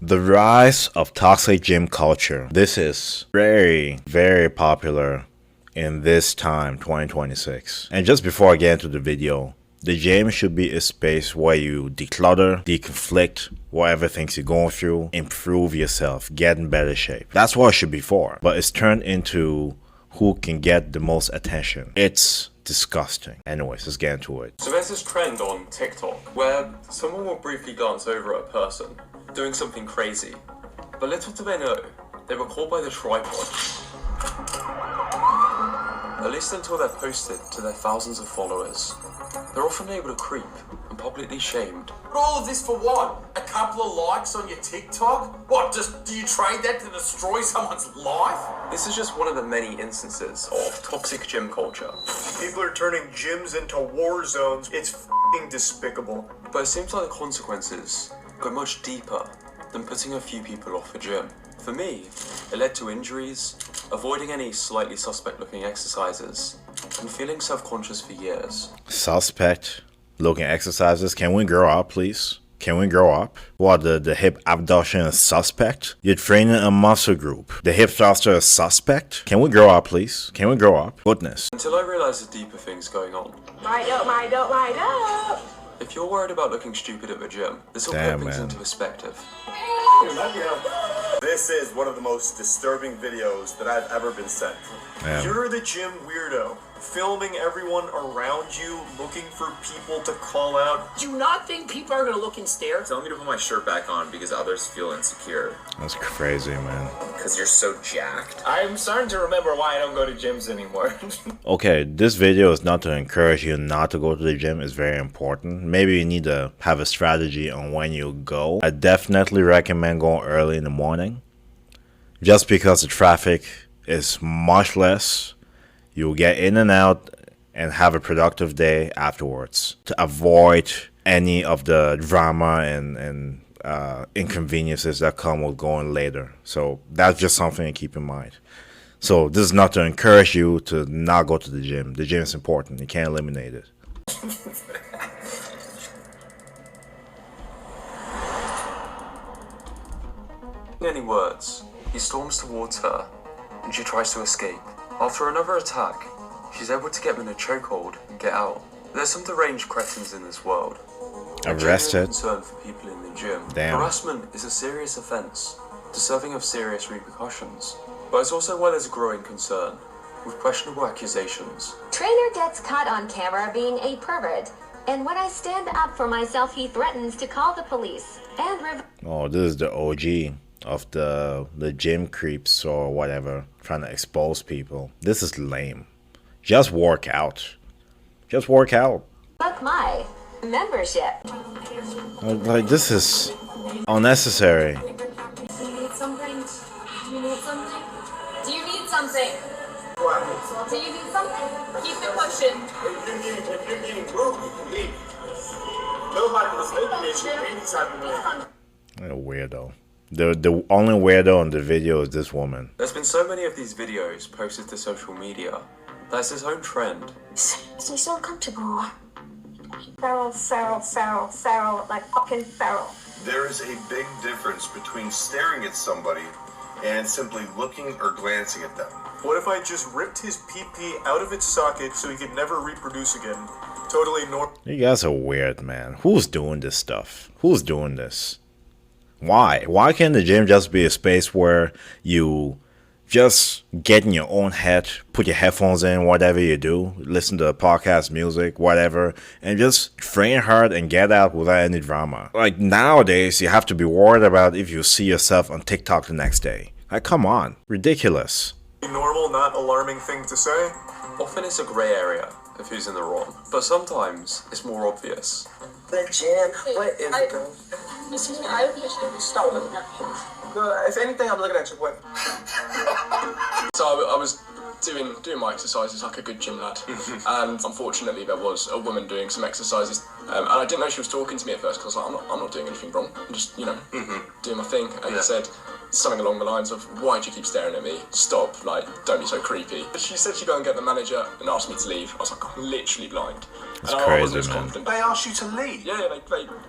The rise of toxic gym culture. This is very, very popular in this time, 2026. And just before I get into the video, the gym should be a space where you declutter, deconflict whatever things you're going through, improve yourself, get in better shape. That's what it should be for. But it's turned into who can get the most attention. It's disgusting. Anyways, let's get into it. So there's this trend on TikTok where someone will briefly glance over at a person doing something crazy, but little do they know, they were caught by the tripod. At least until they're posted to their thousands of followers. They're often able to creep and publicly shamed. But all of this for what? A couple of likes on your TikTok? What, just do you trade that to destroy someone's life? This is just one of the many instances of toxic gym culture. People are turning gyms into war zones. It's f***ing despicable. But it seems like the consequences go much deeper than putting a few people off the gym. For me, it led to injuries, avoiding any slightly suspect looking exercises, and feeling self-conscious for years. Suspect looking exercises? Can we grow up, please? Can we grow up? What, the hip abduction is suspect? You're training a muscle group. The hip thruster is suspect? Can we grow up, please? Can we grow up? Goodness. Until I realized the deeper things going on. Light up. If you're worried about looking stupid at the gym, this will put things into perspective. This is one of the most disturbing videos that I've ever been sent. Yeah. You're the gym weirdo, filming everyone around you, looking for people to call out. Do you not think people are gonna look and stare? Tell me to put my shirt back on because others feel insecure. That's crazy, man. Because you're so jacked. I'm starting to remember why I don't go to gyms anymore. Okay, this video is not to encourage you not to go to the gym. It's very important. Maybe you need to have a strategy on when you go. I definitely recommend going early in the morning. Just because the traffic is much less, you'll get in and out and have a productive day afterwards to avoid any of the drama and inconveniences that come with going later. So that's just something to keep in mind. So this is not to encourage you to not go to the gym. The gym is important. You can't eliminate it. Any words, he storms towards her, and she tries to escape. After another attack, she's able to get him in a chokehold and get out. There's some deranged cretins in this world. Arrested. Concern for people in the gym. Damn. Harassment is a serious offence, deserving of serious repercussions. But it's also why there's a growing concern with questionable accusations. Trainer gets caught on camera being a pervert, and when I stand up for myself, he threatens to call the police and Oh, this is the OG of the gym creeps or whatever, trying to expose people. This is lame. Just work out. Just work out. revoke my membership. Like, this is unnecessary. Do you need something? Do you need something? Do you need something? Do you need something? Keep it pushing. If you're getting moved, you can leave. Nobody was making this shit any type of way. A weirdo. The only weirdo in the video is this woman. There's been so many of these videos posted to social media. That's its own trend. Makes me so uncomfortable. Feral, like fucking feral. There is a big difference between staring at somebody and simply looking or glancing at them. What if I just ripped his pee-pee out of its socket so he could never reproduce again? Totally normal. You guys are weird, man. Who's doing this stuff? Who's doing this? Why? Why can't the gym just be a space where you just get in your own head, put your headphones in, whatever you do, listen to podcast music, whatever, and just train hard and get out without any drama? Like, nowadays, you have to be worried about if you see yourself on TikTok the next day. Like, come on. Ridiculous. Normal, not alarming thing to say. Often it's a grey area of who's in the wrong, but sometimes it's more obvious. The gym, what is it going? Excuse me, I have a question. Stop looking at me. If anything, I'm looking at your boy. So I was doing my exercises like a good gym lad, and unfortunately there was a woman doing some exercises, and I didn't know she was talking to me at first because I was like, I'm not doing anything wrong. I'm just doing my thing, and it said something along the lines of, why do you keep staring at me? Stop, like, don't be so creepy. But she said she'd go and get the manager and asked me to leave. I was like, I'm literally blind. It's and I crazy, wasn't as man. confident. They asked you to leave. Yeah, they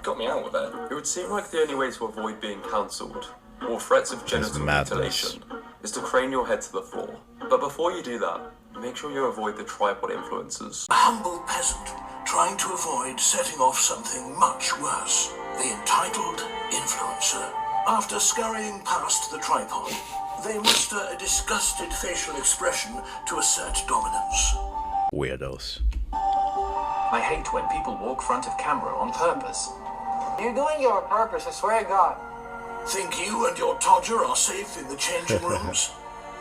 got me out of there. It would seem like the only way to avoid being cancelled, or threats of genital madness. mutilation, is to crane your head to the floor. But before you do that, make sure you avoid the tripod influences. A humble peasant trying to avoid setting off something much worse. The entitled influencer. After scurrying past the tripod, they muster a disgusted facial expression to assert dominance. Weirdos. I hate when people walk front of camera on purpose. You're doing it on purpose, I swear to God. Think you and your Todger are safe in the changing rooms?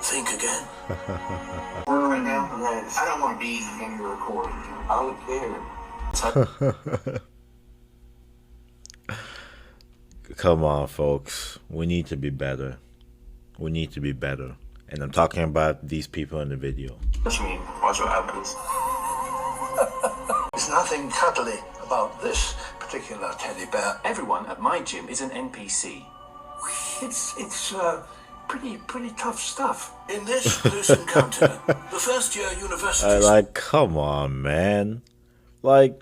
Think again. Right now, I don't want to be in your recording. I don't care. Come on, folks. We need to be better. We need to be better. And I'm talking about these people in the video. What you mean? What's what happens? There's nothing cuddly about this particular teddy bear. Everyone at my gym is an NPC. It's pretty tough stuff. In this close encounter, the first-year university... Come on, man. Like,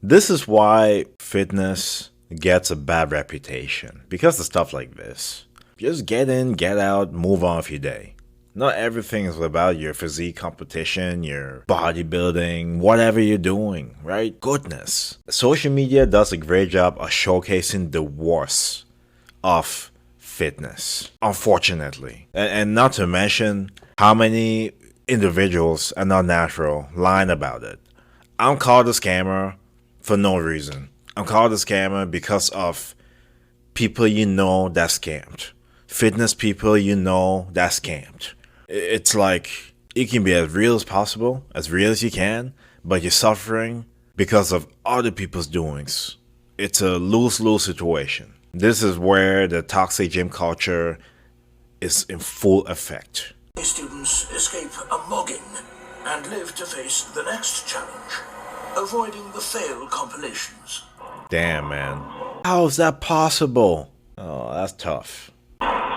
this is why fitness gets a bad reputation. Because of stuff like this. Just get in, get out, move on with your day. Not everything is about your physique competition, your bodybuilding, whatever you're doing, right? Goodness. Social media does a great job of showcasing the worst of fitness, unfortunately. And not to mention how many individuals are not natural lying about it. I'm called a scammer for no reason. I'm called a scammer because of people you know that scammed. Fitness people you know that scammed. It's like, you can be as real as possible, as real as you can, but you're suffering because of other people's doings. It's a lose-lose situation. This is where the toxic gym culture is in full effect. Students escape a mogging and live to face the next challenge, avoiding the fail compilations. Damn, man. How is that possible? Oh, that's tough. I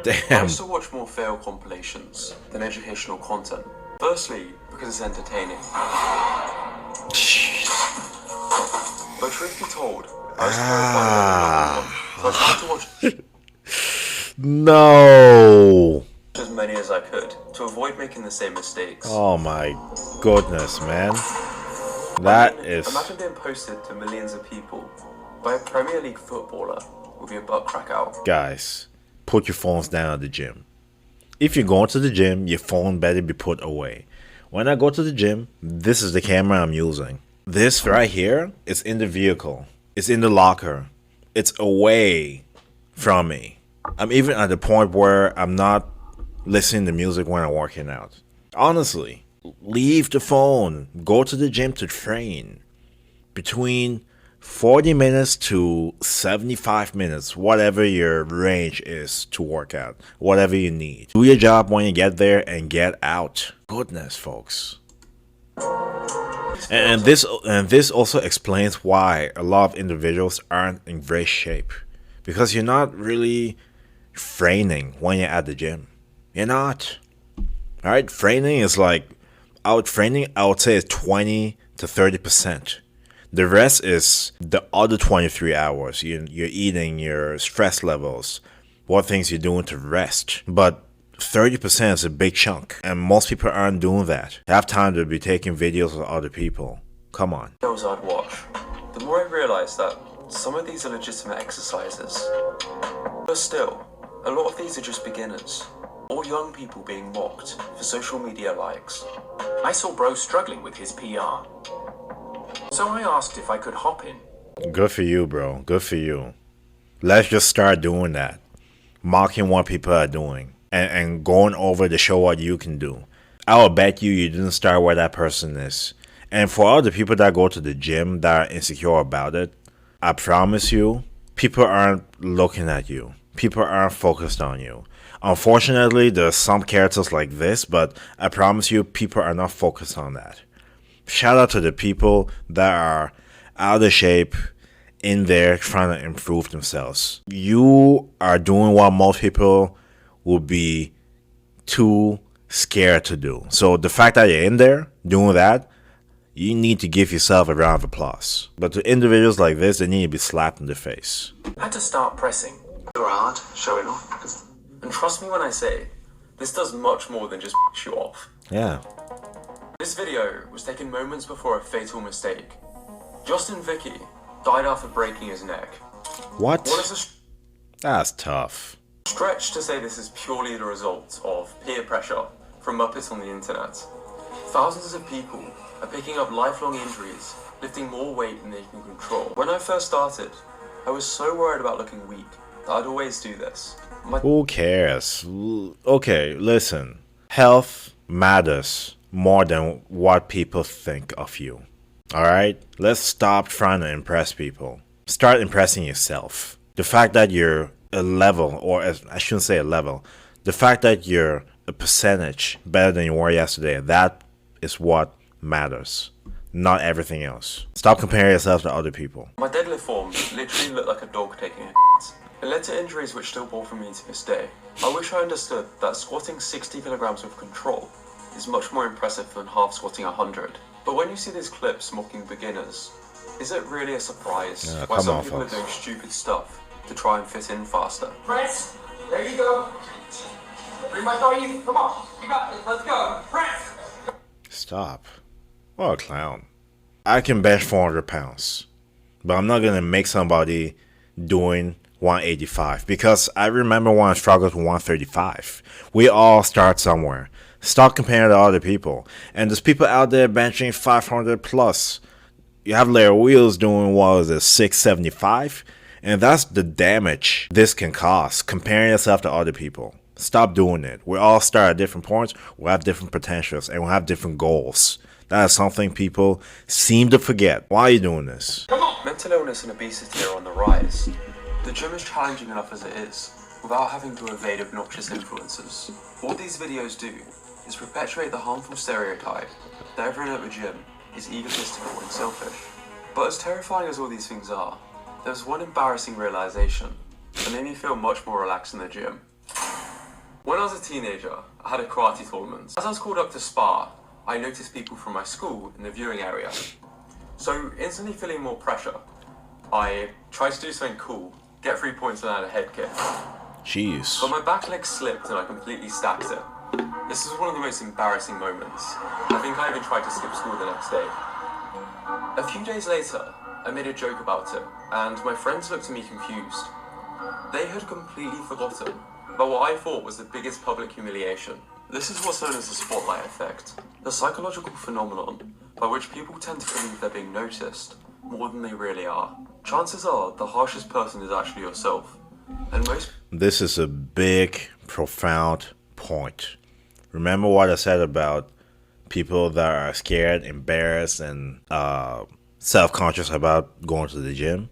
Damn. used to watch more fail compilations than educational content. Firstly, because it's entertaining. But truth be told, I was terrified so I tried to watch No. as many as I could to avoid making the same mistakes. Oh my goodness, man. That is... Imagine being posted to millions of people by a Premier League footballer with your butt crack out. Guys, put your phones down at the gym. If you're going to the gym, your phone better be put away. When I go to the gym, this is the camera I'm using. This right here is in the vehicle. It's in the locker. It's away from me. I'm even at the point where I'm not listening to music when I'm working out. Honestly, leave the phone. Go to the gym to train. Between 40 minutes to 75 minutes, whatever your range is to work out, whatever you need. Do your job when you get there and get out. Goodness, folks. And this also explains why a lot of individuals aren't in great shape. Because you're not really training when you're at the gym. You're not. Alright, training is like, I would say is 20 to 30%. The rest is the other 23 hours. You're eating, your stress levels, what things you're doing to rest. But 30% is a big chunk, and most people aren't doing that. They have time to be taking videos of other people. Come on. Videos I'd watch, the more I realised that some of these are legitimate exercises. But still, a lot of these are just beginners, or young people being mocked for social media likes. I saw Bro struggling with his PR. So I asked if I could hop in. Good for you, bro. Good for you. Let's just start doing that. Mocking what people are doing. And going over to show what you can do. I will bet you didn't start where that person is. And for all the people that go to the gym that are insecure about it, I promise you, people aren't looking at you. People aren't focused on you. Unfortunately, there's some characters like this, but I promise you, people are not focused on that. Shout out to the people that are out of shape, in there trying to improve themselves. You are doing what most people would be too scared to do. So the fact that you're in there doing that, you need to give yourself a round of applause. But to individuals like this, they need to be slapped in the face. I had to start pressing. You're hard, showing off. And trust me when I say, this does much more than just you off. Yeah. This video was taken moments before a fatal mistake. Justin Vicky died after breaking his neck. What? What is That's tough. a stretch to say this is purely the result of peer pressure from Muppets on the internet. Thousands of people are picking up lifelong injuries, lifting more weight than they can control. When I first started, I was so worried about looking weak that I'd always do this. Who cares? Okay, listen. Health matters more than what people think of you. Alright? Let's stop trying to impress people. Start impressing yourself. The fact that you're a level, or I shouldn't say a level, the fact that you're a percentage better than you were yesterday, that is what matters. Not everything else. Stop comparing yourself to other people. My deadlift form literally looked like a dog taking a It led to injuries which still bother me to this day. I wish I understood that squatting 60 kilograms with control is much more impressive than half squatting 100. But when you see these clips mocking beginners, is it really a surprise why some people are doing stupid stuff to try and fit in faster? Press. There you go. Pretty much all you. Come on. You got this. Let's go. Press. Stop. What a clown. I can bench 400 pounds, but I'm not gonna make somebody doing 185 because I remember when I struggled with 135. We all start somewhere. Stop comparing to other people. And there's people out there benching 500 plus. You have Larry Wheels doing, what was it, 675? And that's the damage this can cause, comparing yourself to other people. Stop doing it. We all start at different points, we have different potentials, and we have different goals. That is something people seem to forget. Why are you doing this? Mental illness and obesity are on the rise. The gym is challenging enough as it is, without having to evade obnoxious influences. What these videos do is perpetuate the harmful stereotype that everyone at the gym is egotistical and selfish. But as terrifying as all these things are, there was one embarrassing realization that made me feel much more relaxed in the gym. When I was a teenager, I had a karate tournament. As I was called up to spar, I noticed people from my school in the viewing area. So instantly feeling more pressure, I tried to do something cool, get 3 points and add a head kick. Jeez. But my back leg slipped and I completely stacked it. This was one of the most embarrassing moments. I think I even tried to skip school the next day. A few days later, I made a joke about it, and my friends looked at me confused. They had completely forgotten about what I thought was the biggest public humiliation. This is what's known as the spotlight effect, the psychological phenomenon by which people tend to believe they're being noticed more than they really are. Chances are the harshest person is actually yourself, and most... This is a big, profound point. Remember what I said about people that are scared, embarrassed, and self-conscious about going to the gym?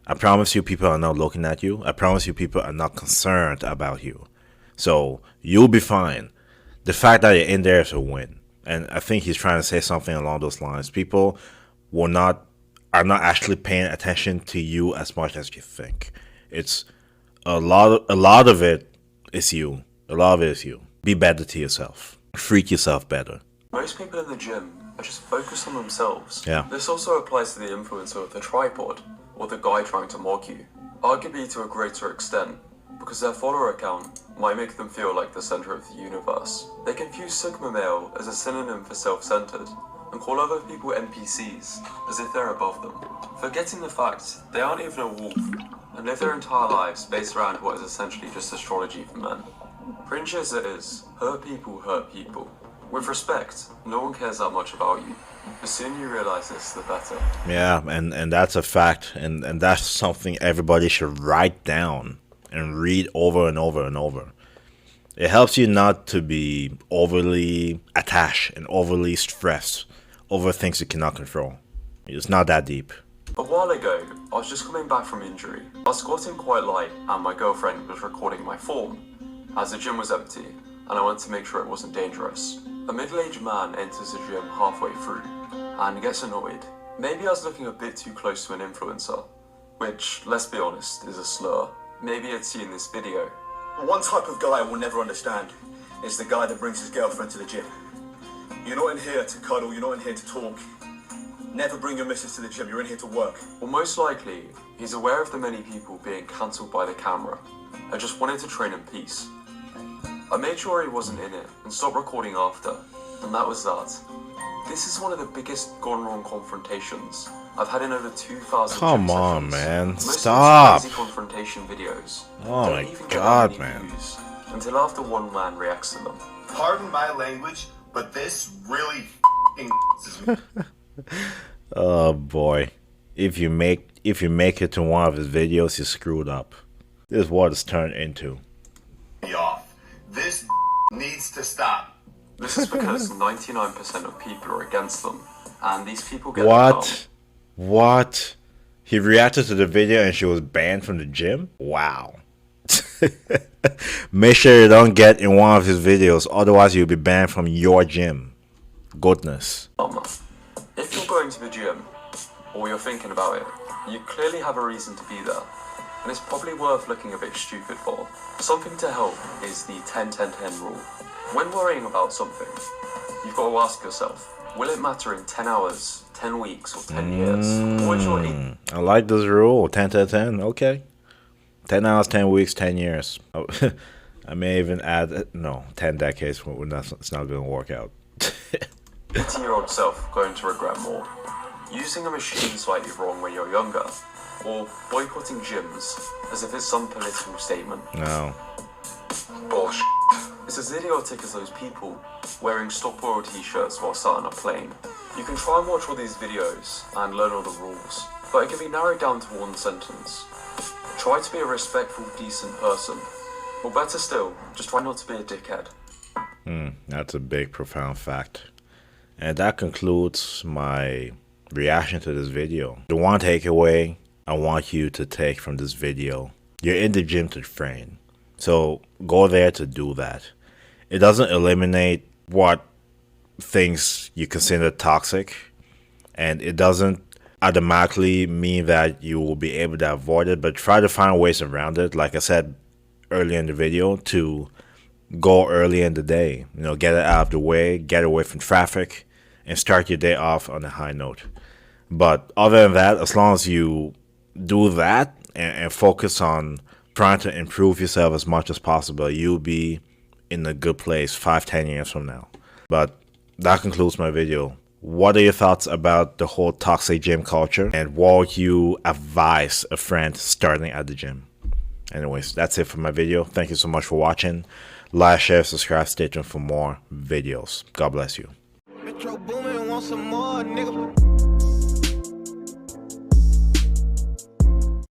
I promise you people are not looking at you. I promise you people are not concerned about you. So you'll be fine. The fact that you're in there is a win. And I think he's trying to say something along those lines. People are not actually paying attention to you as much as you think. It's a lot of it is you. A lot of it is you. Be better to yourself. Treat yourself better. Most people in the gym are just focused on themselves. Yeah. This also applies to the influencer with the tripod, or the guy trying to mock you. Arguably to a greater extent, because their follower account might make them feel like the center of the universe. They confuse Sigma male as a synonym for self-centered, and call other people NPCs, as if they're above them, forgetting the fact they aren't even a wolf, and live their entire lives based around what is essentially just astrology for men. Cringe as it is, hurt people. With respect, no one cares that much about you. The sooner you realize this, the better. Yeah, and that's a fact, and that's something everybody should write down and read over and over and over. It helps you not to be overly attached and overly stressed over things you cannot control. It's not that deep. A while ago, I was just coming back from injury. I was squatting quite light and my girlfriend was recording my form, as the gym was empty and I wanted to make sure it wasn't dangerous. A middle-aged man enters the gym halfway through and gets annoyed. Maybe I was looking a bit too close to an influencer, which, let's be honest, is a slur. Maybe I'd seen this video. One type of guy I will never understand is the guy that brings his girlfriend to the gym. You're not in here to cuddle, you're not in here to talk. Never bring your missus to the gym, you're in here to work. Well, most likely, he's aware of the many people being cancelled by the camera and just wanted to train in peace. I made sure he wasn't in it and stopped recording after, and that was that. This is one of the biggest gone wrong confrontations I've had in over 2,000 Come gym on, sessions. man. Most Stop. of these crazy confrontation videos Oh don't my even get God, that many man. views until after one man reacts to them. Pardon my language, but this really is me. Oh boy. If you make it to one of his videos, you're screwed up. This is what it's turned into. Off. This needs to stop. This is because 99% of people are against them, and these people get What? What? He reacted to the video and she was banned from the gym? Wow. Make sure you don't get in one of his videos, otherwise you'll be banned from your gym. Goodness. If you're going to the gym, or you're thinking about it, you clearly have a reason to be there, and it's probably worth looking a bit stupid for. Something to help is the 10-10-10 rule. When worrying about something, you've got to ask yourself, will it matter in 10 hours, 10 weeks, or 10 years? Or is your I like this rule. 10-10-10. Okay. 10 hours, 10 weeks, 10 years. I may even add, no, 10 decades when it's not going to work out. 18-year-old self going to regret more. Using a machine slightly wrong when you're younger, or boycotting gyms as if it's some political statement. No. Bullshit. It's as idiotic as those people wearing Stop Oil t-shirts while sat on a plane. You can try and watch all these videos and learn all the rules, but it can be narrowed down to one sentence. Try to be a respectful, decent person. Or better still, just try not to be a dickhead. That's a big, profound fact. And that concludes my reaction to this video. The one takeaway I want you to take from this video: you're in the gym to train. So go there to do that. It doesn't eliminate what things you consider toxic, and it doesn't automatically mean that you will be able to avoid it, but try to find ways around it. Like I said earlier in the video, to go early in the day, get it out of the way, get away from traffic, and start your day off on a high note. But other than that, as long as you do that and focus on trying to improve yourself as much as possible, you'll be in a good place 5-10 years from now. But that concludes my video. What are your thoughts about the whole toxic gym culture, and what would you advise a friend starting at the gym? Anyways, that's it for my video. Thank you so much for watching. Like, share, subscribe, stay tuned for more videos. God bless you. Metro Boomin, want some more, nigga.